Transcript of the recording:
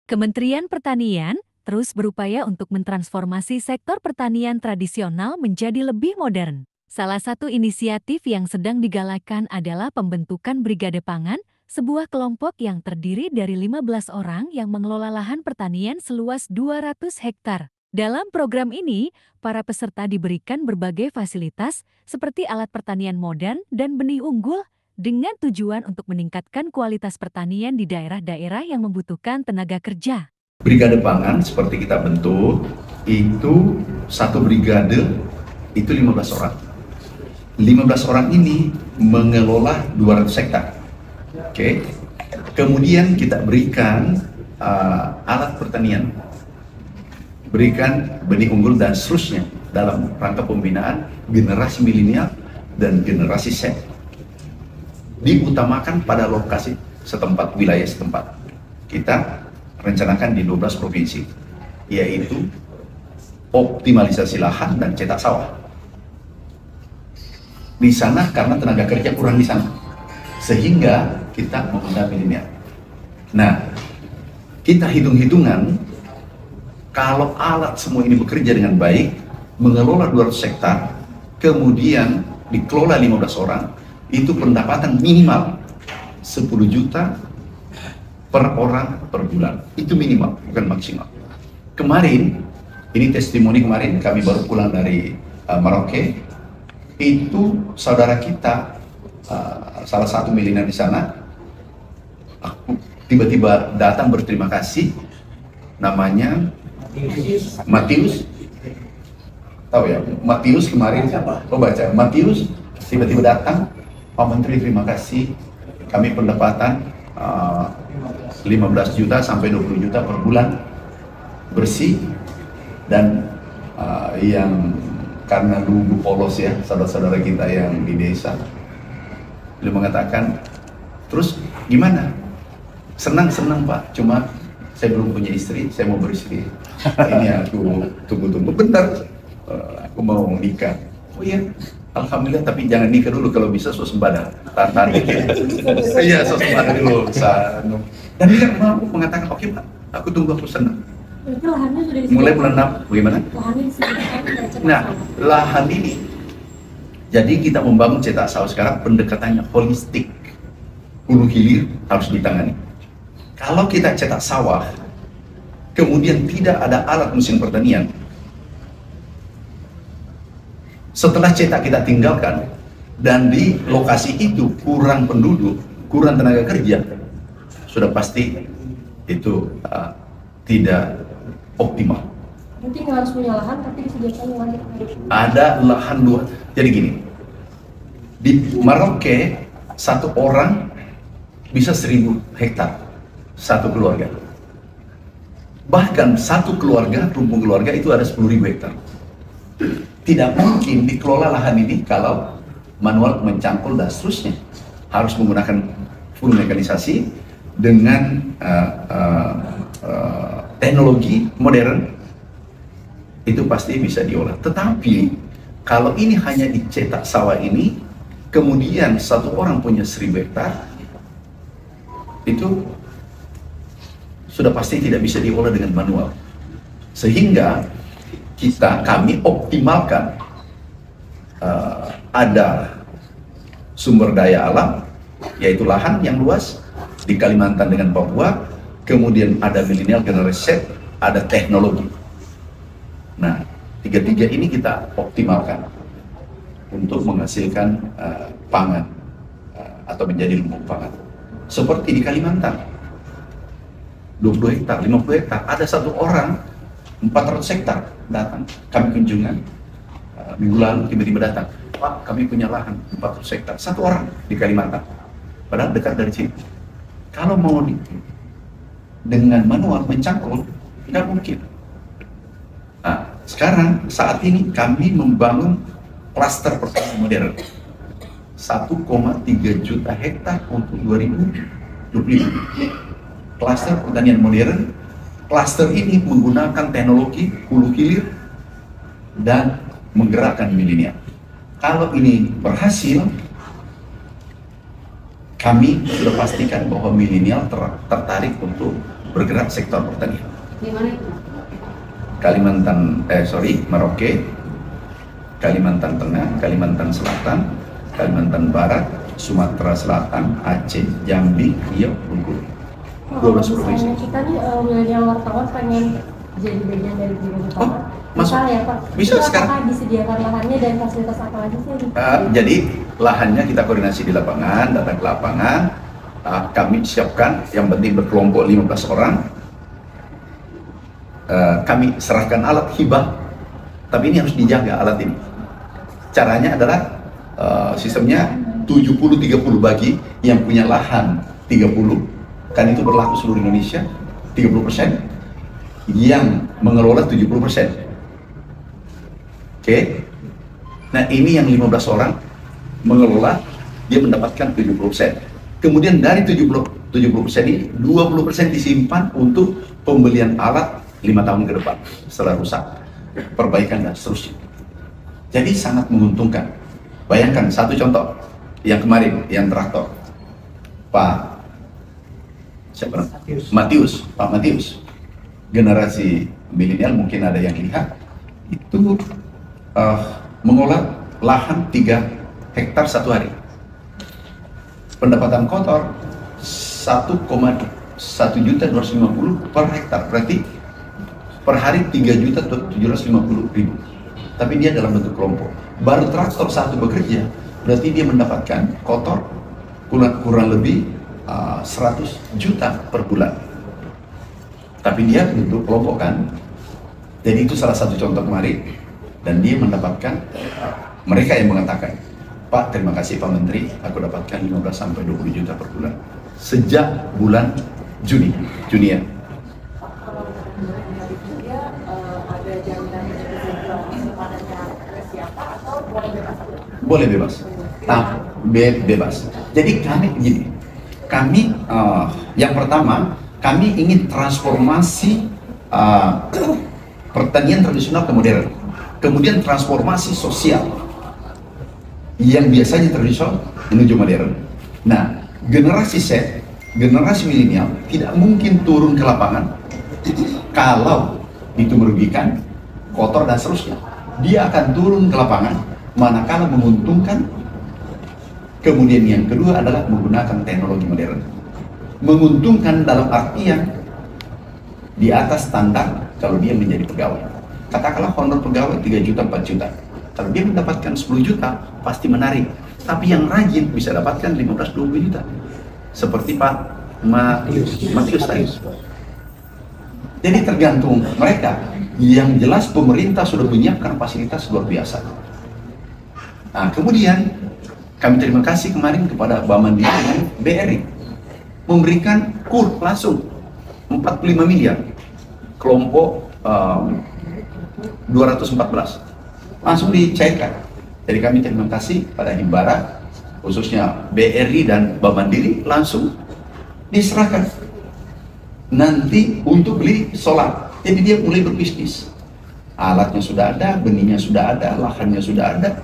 Kementerian Pertanian terus berupaya untuk mentransformasi sektor pertanian tradisional menjadi lebih modern. Salah satu inisiatif yang sedang digalakkan adalah pembentukan Brigade Pangan, sebuah kelompok yang terdiri dari 15 orang yang mengelola lahan pertanian seluas 200 hektar. Dalam program ini, para peserta diberikan berbagai fasilitas seperti alat pertanian modern dan benih unggul dengan tujuan untuk meningkatkan kualitas pertanian di daerah-daerah yang membutuhkan tenaga kerja. Brigade Pangan seperti kita bentuk, itu satu brigade itu 15 orang. 15 orang ini mengelola 200 hektar. Oke. Kemudian kita berikan alat pertanian, berikan benih unggul dan seterusnya dalam rangka pembinaan generasi milenial dan generasi Z. Diutamakan pada lokasi setempat, wilayah setempat. Kita rencanakan di 12 provinsi, yaitu optimalisasi lahan dan cetak sawah. Di sana karena tenaga kerja kurang di sana, sehingga kita menggunakan milenial. Nah, kita hitung-hitungan kalau alat semua ini bekerja dengan baik, mengelola 200 hektar, kemudian dikelola 15 orang, itu pendapatan minimal 10 juta per orang per bulan. Itu minimal, bukan maksimal. Kemarin, ini testimoni kemarin, kami baru pulang dari Merauke, itu saudara kita, salah satu milenial di sana, aku tiba-tiba datang berterima kasih, namanya Matius, tahu ya, Matius kemarin, oh baca, Matius tiba-tiba datang, Pak Menteri terima kasih, kami pendapatan 15 juta sampai 20 juta per bulan bersih, dan yang karena dulu polos ya, saudara-saudara kita yang di desa, beliau mengatakan, terus gimana? Senang-senang Pak, cuma saya belum punya istri, saya mau beristri. Ini aku tunggu-tunggu bentar, aku mau nikah. Oh iya, alhamdulillah, tapi jangan nikah dulu, kalau bisa swasembada. Tahan iya, swasembada dulu. Dan dia mau mengatakan, oke Pak, aku tunggu, aku senang. Mulai menanam, bagaimana? Nah, lahan ini, jadi kita membangun cetak sawah sekarang pendekatannya holistik. Hulu hilir harus ditangani. Kalau kita cetak sawah, kemudian tidak ada alat mesin pertanian, setelah cetak kita tinggalkan, dan di lokasi itu kurang penduduk, kurang tenaga kerja, sudah pasti itu tidak optimal. Berarti nggak harus punya lahan, tapi disediakan lahan. Ada lahan luas. Jadi gini, di Merauke satu orang bisa 1000 hektar, satu keluarga. Bahkan satu keluarga, rumpun keluarga itu ada 10.000 hektar. Tidak mungkin dikelola lahan ini kalau manual, mencangkul dan seterusnya. Harus menggunakan full mekanisasi dengan teknologi modern, itu pasti bisa diolah. Tetapi kalau ini hanya dicetak sawah ini, kemudian satu orang punya 1000 hektar, itu sudah pasti tidak bisa diolah dengan manual. Sehingga kami optimalkan ada sumber daya alam, yaitu lahan yang luas di Kalimantan dengan Papua, kemudian ada milenial generasi Z, ada teknologi. Nah, tiga-tiga ini kita optimalkan untuk menghasilkan pangan atau menjadi lumbung pangan. Seperti di Kalimantan, 20 hektar, 50 hektar, ada satu orang 400 hektar datang, kami kunjungan minggu lalu, tiba-tiba datang, Pak, kami punya lahan 400 hektar, satu orang di Kalimantan, padahal dekat dari sini. Kalau mau dengan manual mencangkul, nggak mungkin. Nah, sekarang saat ini kami membangun klaster pertanian modern 1,3 juta hektar untuk 2025. Klaster pertanian modern, klaster ini menggunakan teknologi hulu hilir dan menggerakkan milenial. Kalau ini berhasil, kami sudah pastikan bahwa milenial tertarik untuk bergerak sektor pertanian. Di mana itu? Merauke, Kalimantan Tengah, Kalimantan Selatan, Kalimantan Barat, Sumatera Selatan, Aceh, Jambi, Riau, Bengkulu. 12 provinsi. Kita nih milenial wartawan pengen jadi bagian dari Brigade Pangan. Masuk. Bisa ya Pak? Bisa Itu sekarang. apakah disediakan lahannya dan fasilitas apa aja sih? Jadi lahannya kita koordinasi di lapangan, datang ke lapangan, kami siapkan, yang penting berkelompok 15 orang. Kami serahkan alat hibah, tapi ini harus dijaga alat ini. Caranya adalah sistemnya 70-30 bagi yang punya lahan 30, kan itu berlaku seluruh Indonesia, 30%, yang mengelola 70%. Oke. Nah ini yang 15 orang mengelola, dia mendapatkan 70%. Kemudian dari 70% ini 20% disimpan untuk pembelian alat 5 tahun ke depan setelah rusak, perbaikan dan seterusnya. Jadi sangat menguntungkan. Bayangkan satu contoh, yang kemarin, yang traktor, Pak Matius, generasi milenial mungkin ada yang lihat, itu mengolah lahan 3 hektar satu hari. Pendapatan kotor 1,1.250.000 per hektar, berarti per hari 3.750.000. Tapi dia dalam bentuk kelompok. Baru traktor satu bekerja, berarti dia mendapatkan kotor kurang lebih 100 juta per bulan. Tapi dia bentuk kelompok kan. Jadi itu salah satu contoh kemarin. Dan dia mendapatkan, mereka yang mengatakan, Pak, terima kasih Pak Menteri, aku dapatkan 15-20 juta per bulan sejak bulan Juni ya. Boleh bebas. Bebas. Jadi kami yang pertama, kami ingin transformasi pertanian tradisional ke modern. Kemudian transformasi sosial yang biasanya tradisional menuju modern. Nah, generasi Z, generasi milenial tidak mungkin turun ke lapangan kalau itu merugikan, kotor dan seterusnya. Dia akan turun ke lapangan manakala menguntungkan. Kemudian yang kedua adalah menggunakan teknologi modern. Menguntungkan dalam artian di atas standar kalau dia menjadi pegawai. Katakanlah honor pegawai 3 juta, 4 juta. Kalau dia mendapatkan 10 juta, pasti menarik. Tapi yang rajin bisa dapatkan 15-20 juta. Seperti Pak Matius tadi. Jadi tergantung mereka. Yang jelas pemerintah sudah menyiapkan fasilitas luar biasa. Nah, kemudian kami terima kasih kemarin kepada Bank Mandiri dan BRI memberikan kur langsung 45 miliar kelompok 214 langsung dicairkan. Jadi kami terima kasih pada Himbara, khususnya BRI dan Bank Mandiri, langsung diserahkan nanti untuk beli solar. Jadi dia mulai berbisnis. Alatnya sudah ada, benihnya sudah ada, lahannya sudah ada,